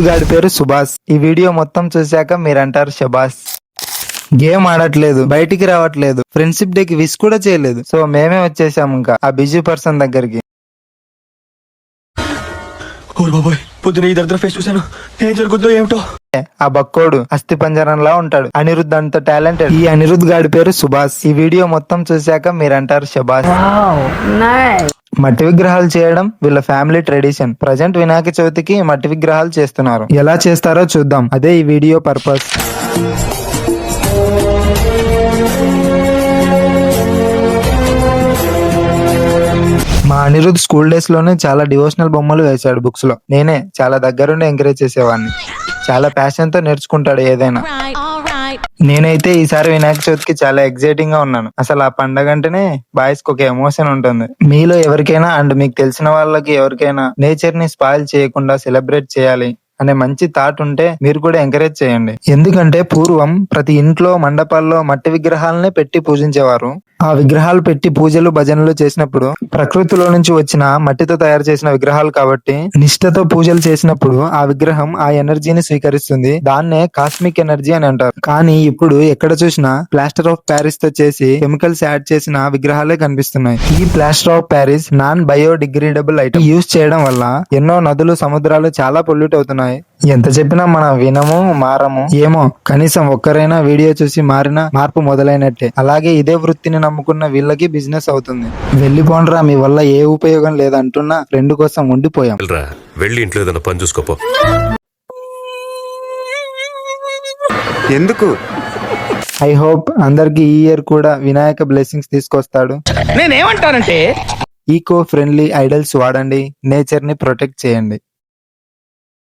గాడి పేరు సుభాష్. ఈ వీడియో మొత్తం చూశాక మీరంటారు శబాష్. గేమ్ ఆడట్లేదు, బయటికి రావట్లేదు, ఫ్రెండ్షిప్ డేకి విష్ కూడా చేయలేదు. సో మేమే వచ్చేసాం ఇంకా ఆ బిజీ పర్సన్ దగ్గరికి. పొద్దున ఈ దరిద్ర ఫేస్ చూశాను, ఏం జరుగుతుందో ఏమిటో. ఆ బక్కోడు అస్థి పంజరంలా ఉంటాడు. అనిరుద్ధ్ అంత టాలెంటెడ్. ఈ అనిరుద్ధ్ గాడి పేరు సుభాష్. ఈ వీడియో మొత్తం చూశాక మీరంటారు శబాష్. మట్టి విగ్రహాలు చేయడం వీళ్ళ ఫ్యామిలీ ట్రెడిషన్. ప్రజెంట్ వినాయక చవితికి మట్టి విగ్రహాలు చేస్తున్నారు. ఎలా చేస్తారో చూద్దాం, అదే ఈ వీడియో పర్పస్. మా అనిరుద్ధ్ స్కూల్ డేస్ లోనే చాలా డివోషనల్ బొమ్మలు వేశాడు బుక్స్ లో. నేనే చాలా దగ్గరుండి ఎంకరేజ్ చేసేవాడిని. చాలా ప్యాషన్ తో నేర్చుకుంటాడు ఏదైనా. నేనైతే ఈసారి వినాయక చవితికి చాలా ఎక్సైటింగ్ గా ఉన్నాను. అసలు ఆ పండగ అంటేనే బాయ్స్ కి ఒక ఎమోషన్ ఉంటుంది. మీలో ఎవరికైనా అండ్ మీకు తెలిసిన వాళ్ళకి ఎవరికైనా నేచర్ ని స్పాయిల్ చేయకుండా సెలబ్రేట్ చేయాలి అనే మంచి థాట్ ఉంటే మీరు కూడా ఎంకరేజ్ చేయండి. ఎందుకంటే పూర్వం ప్రతి ఇంట్లో మండపాల్లో మట్టి విగ్రహాలనే పెట్టి పూజించేవారు. ఆ విగ్రహాలు పెట్టి పూజలు భజనలు చేసినప్పుడు ప్రకృతిలో నుంచి వచ్చిన మట్టితో తయారు చేసిన విగ్రహాలు కాబట్టి నిష్ఠతో పూజలు చేసినప్పుడు ఆ విగ్రహం ఆ ఎనర్జీని స్వీకరిస్తుంది. దాన్నే కాస్మిక్ ఎనర్జీ అని అంటారు. కానీ ఇప్పుడు ఎక్కడ చూసినా ప్లాస్టర్ ఆఫ్ ప్యారిస్ తో చేసి కెమికల్స్ యాడ్ చేసిన విగ్రహాలే కనిపిస్తున్నాయి. ఈ plaster of Paris non biodegradable item use చేయడం వల్ల ఎన్నో నదులు సముద్రాలు చాలా పొల్యూట్ అవుతున్నాయి. ఎంత చెప్పినా మనం వినము మారము. ఏమో కనీసం ఒక్కరైనా వీడియో చూసి మారినా మార్పు మొదలైనట్టే. అలాగే ఇదే వృత్తిని నమ్ముకున్న వీళ్ళకి బిజినెస్ అవుతుంది. వెళ్ళిపోండ్రా, మీ వల్ల ఏ ఉపయోగం లేదంటున్నా ఫ్రెండ్ కోసం ఉండిపోయాం. వెళ్ళి ఇంట్లో ఏదైనా పని చూసుకోపో. ఎందుకు? ఐ హోప్ అందరికి ఈ ఇయర్ కూడా వినాయక బ్లెస్సింగ్స్ తీసుకొస్తాడు. నేనేమంటానంటే ఈకో ఫ్రెండ్లీ ఐడల్స్ వాడండి, నేచర్ ని ప్రొటెక్ట్ చేయండి.